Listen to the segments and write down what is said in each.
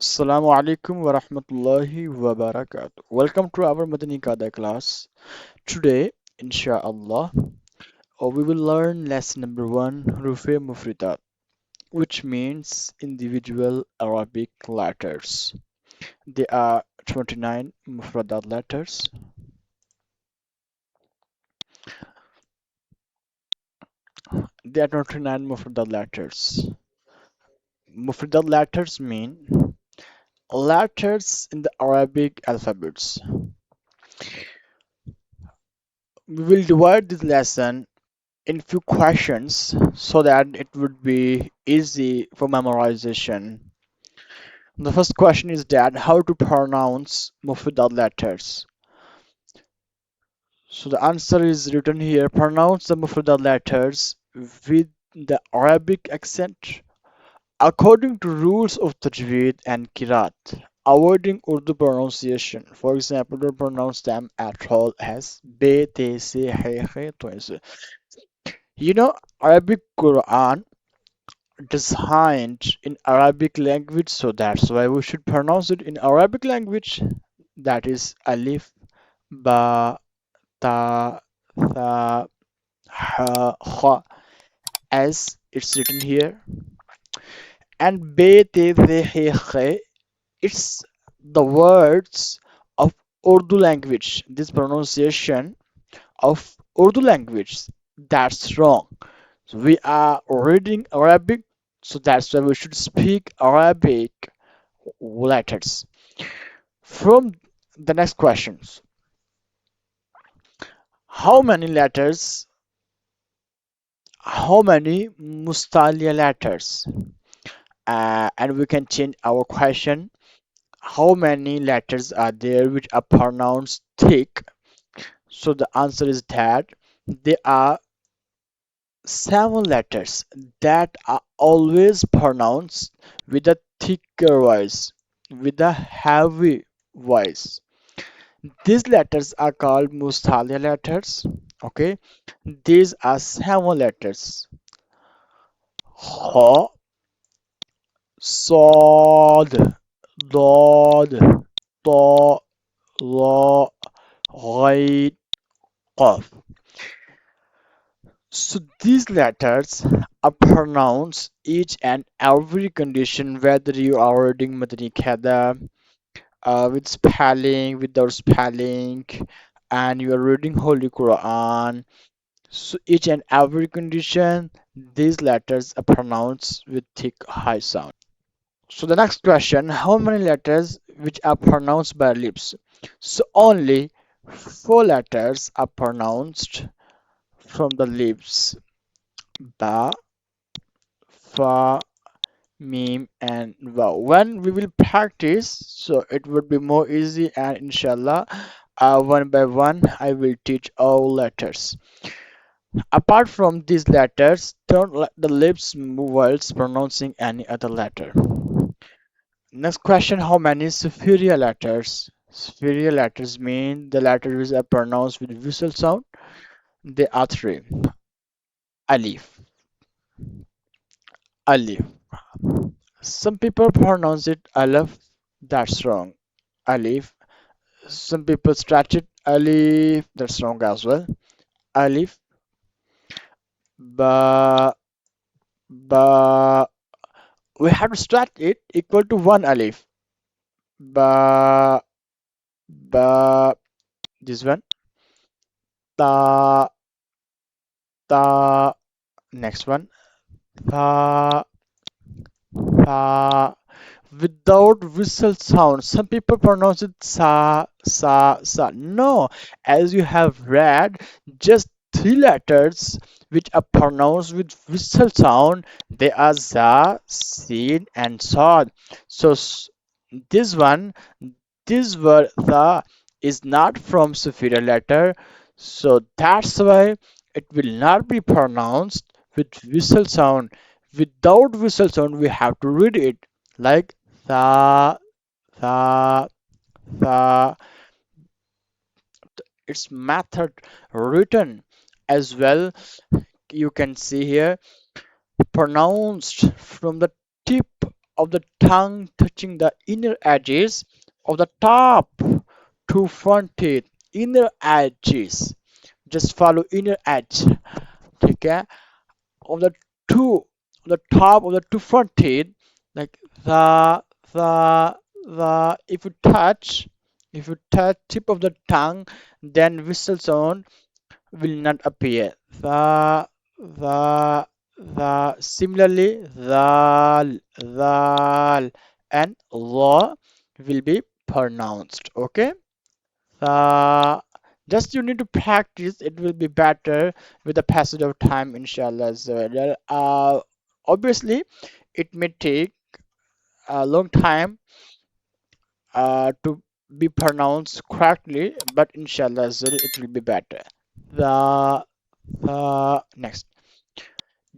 Assalamu Alaikum wa rahmatullahi wa barakatuh. Welcome to our Madani Qaida class. Today, inshallah, we will learn lesson number one, Huroof Mufridat, which means individual Arabic letters. There are 29 Mufradat letters. There are 29 Mufradat letters. Mufradat letters mean letters in the Arabic alphabets. We will divide this lesson in few questions so that it would be easy for memorization. The first question is that how to pronounce Mufidal letters. So the answer is written here. Pronounce the Mufidal letters with the Arabic accent according to rules of Tajweed and Kirat, avoiding Urdu pronunciation. For example, don't pronounce them at all as B, T, C, H, H, You know, Arabic Quran designed in Arabic language, so that's why we should pronounce it in Arabic language. That is alif, ba, ta, tha, ha, kha, as it's written here. And be, te, the, he, khe, it's the words of Urdu language. This pronunciation of Urdu language, that's wrong. So we are reading Arabic, so that's why we should speak Arabic letters. From the next questions, how many letters, how many Musta'liyah letters? And we can change our question. How many letters are there which are pronounced thick? So the answer is that there are seven letters that are always pronounced with a thicker voice, with a heavy voice. These letters are called Musta'liyah letters. Okay, these are seven letters: Ha, Sod, Dod, Ta, La, Ghain, Qaf. So these letters are pronounced each and every condition, whether you are reading Madani Qaida with spelling, without spelling, and you are reading Holy Quran. So each and every condition, these letters are pronounced with thick high sound. So the next question, how many letters which are pronounced by lips? So only four letters are pronounced from the lips: ba, fa, meme, and wow. When we will practice, so it would be more easy, and inshallah, one by one I will teach all letters. Apart from these letters, don't let the lips move whilst pronouncing any other letter. Next question, how many Safeeriyah letters? Safeeriyah letters mean the letters are pronounced with vowel sound. They are three. Alif, Alif. Some people pronounce it Alif. That's wrong. Alif. Some people stretch it Alif. That's wrong as well. Alif. Ba, ba. We have to stretch it equal to one Alif. Ba, ba. This one. Ta, ta. Next one. Tha, tha. Without whistle sound. Some people pronounce it sa, sa, sa. No, as you have read, just three letters which are pronounced with whistle sound. They are za, sin, and sad. So this one, this word the is not from superior letter. So that's why it will not be pronounced with whistle sound. Without whistle sound, we have to read it like the, the, the. Its method written as well. You can see here pronounced from the tip of the tongue touching the inner edges of the top two front teeth. Inner edges. Just follow inner edge. ठीक है? Of the two, the top of the two front teeth, like the, if you touch tip of the tongue, then whistle sound will not appear. The similarly and la will be pronounced. Okay. The just you need to practice. It will be better with the passage of time, inshallah. As well. Obviously, it may take a long time to be pronounced correctly, but inshallah, as well, it will be better. The next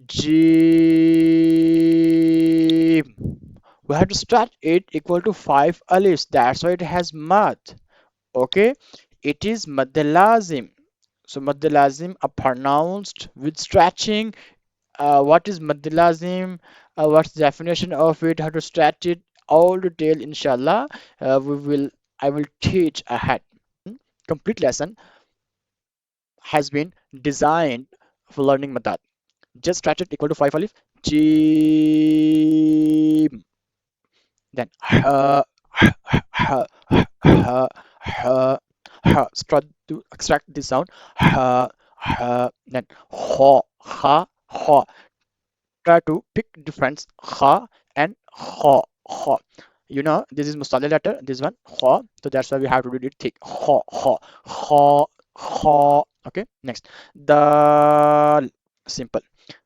G. We have to start it equal to 5 alifs. That's why it has mad. Okay, it is mad lazim. So mad lazim are pronounced with stretching. What is mad lazim? What's the definition of it? How to stretch it? All detail, inshallah. I will teach ahead. Complete lesson has been designed for learning method. Just stretch it equal to 5 alif. G. Then start to extract this sound. Then ha. Try to pick difference and ha. You know this is Musta'liyah letter. This one ha. So that's why we have to do it thick. Ha. Okay. Next dal. Simple.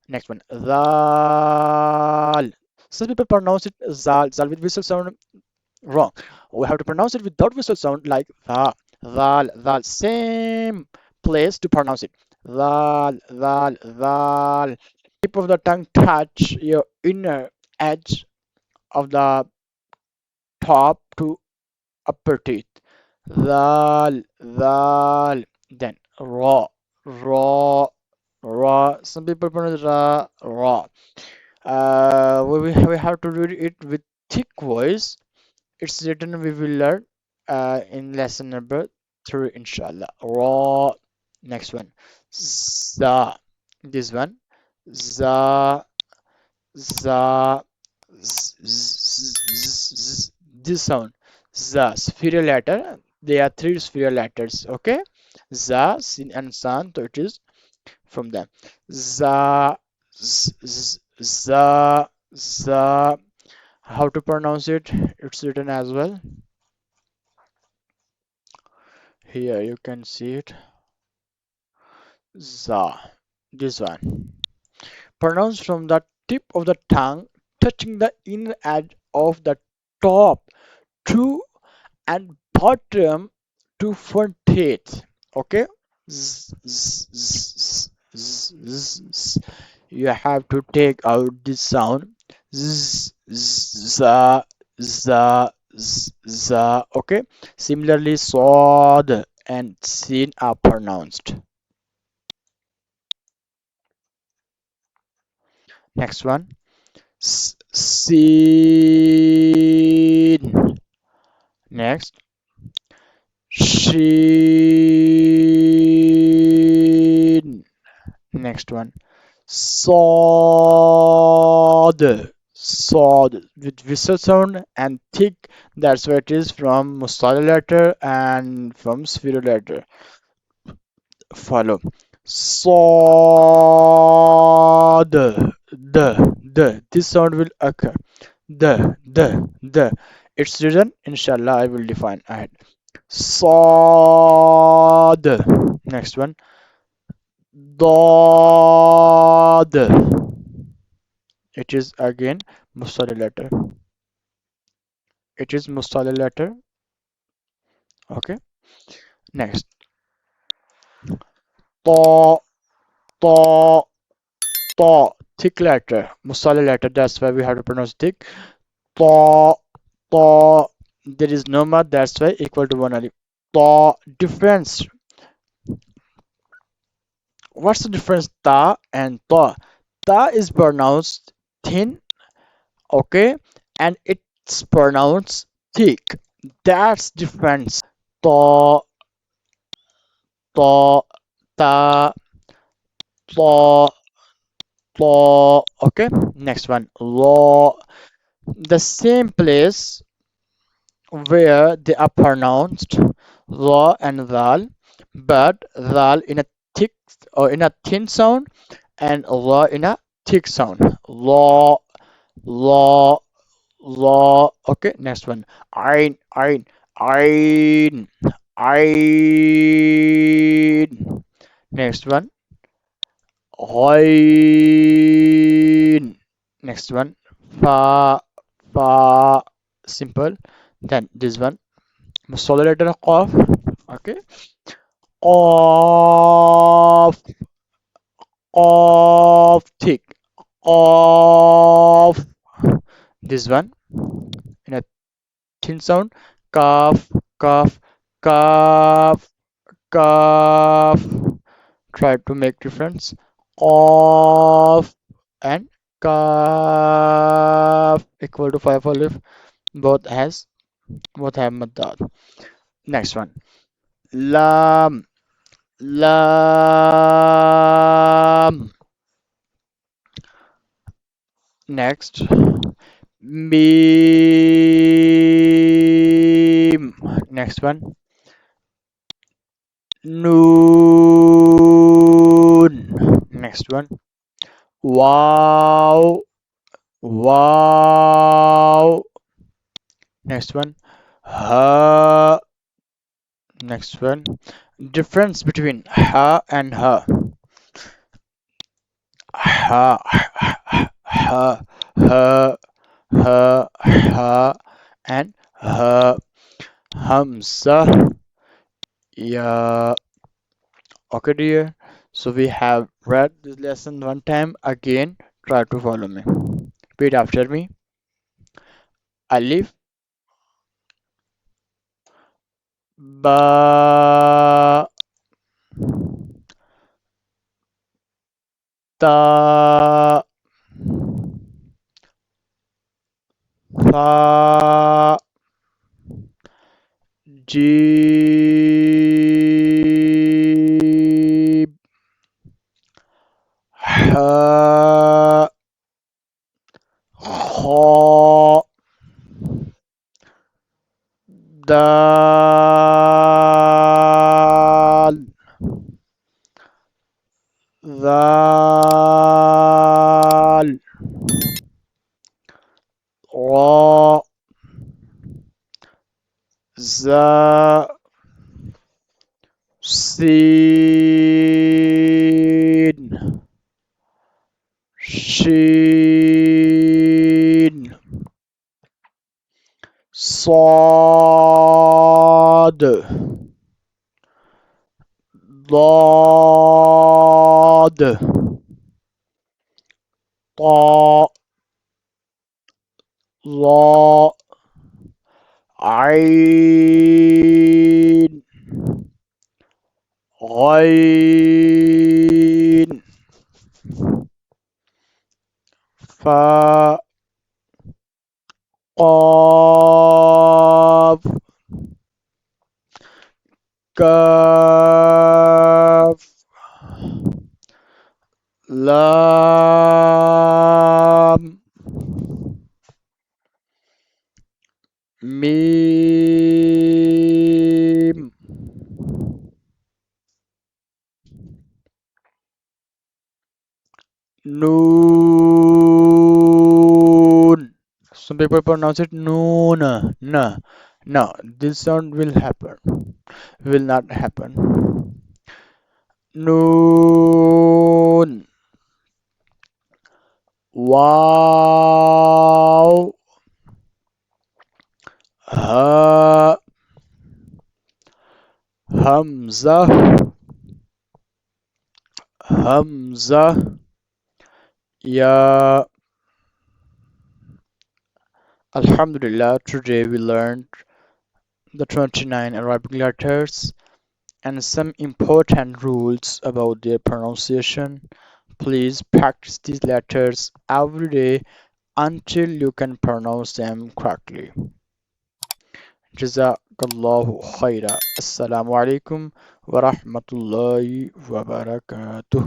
Next one dal. Some people pronounce it zal with visual sound wrong. We have to pronounce it without visual sound like dal. Same place to pronounce it. Dal. Tip of the tongue touch your inner edge of the top to upper teeth. Dal. Then raw. Some people pronounce raw. We have to read it with thick voice. It's written. We will learn in lesson number 3, inshallah. Raw. Next one. Za. This one. Za. Za. This sound. Za. Safeeriyah letter. There are 3 safeeriyah letters. Okay. Za, Sin, and San. So it is from them. Za. Za. How to pronounce it? It's written as well. Here you can see it. Za. This one. Pronounced from the tip of the tongue, touching the inner edge of the top two and bottom two front teeth. Okay. You have to take out this sound. Za. Okay. Similarly, sod and sin are pronounced. Next one. Sin. Next. Shin. Next one. Sod with whistle sound and thick. That's where it is from Musta'liyah letter and from Safeeriyah letter. Follow. Sod. The. This sound will occur. The. It's written. Inshallah, I will define ahead. Sod. Next one. Dod. It is again Musta'liyah letter. It is Musta'liyah letter. Okay. Next. To. Thick letter. Musta'liyah letter. That's why we have to pronounce thick. To. There is no mud. That's why equal to 1 alif. To. Difference. What's the difference? Ta and ta. Ta is pronounced thin. Okay. and it's pronounced thick. That's difference. To, to, ta, to, to. Okay, next one. Law. The same place where they are pronounced law and dal, but dal in a thick or in a thin sound and law in a thick sound. Law, law, law. Okay, next one. Ain, ain, ain, ain. Next one. Ain. Next one. Fa, fa. Simple. Then this one. Solid letter qaf. Okay. Qaf, qaf. Thick. Qaf. This one in a thin sound. Kaf, kaf, kaf, kaf. Try to make difference. Qaf and kaf equal to 5 alif. Both has both have madad. Next one. Lam, lam. Next. Mim. Next one. Noon. Next one. Wow. Wow. Next one. Ha. Next one. Difference between ha and ha. Ha. Ha. Ha. Ha. Ha. And ha. Hamza. Yeah. Okay, dear. So we have read this lesson one time again. Try to follow me. Repeat after me. Alif, ba, ta, fa, jim, ha, kha, dal, zal, ra, za, sin, shin, صاد ضاد طاء ظاء عين غين فاء قاف كاف لام ميم noon. Some people pronounce it noon. No, no, this sound will happen. Will not happen. Noon. Wow. Ha. Hamza. Hamza. Ya. Alhamdulillah, today we learned the 29 Arabic letters and some important rules about their pronunciation. Please practice these letters every day until you can pronounce them correctly. Jazakallahu Khairan. Assalamu Alaikum wa rahmatullahi wa barakatuh.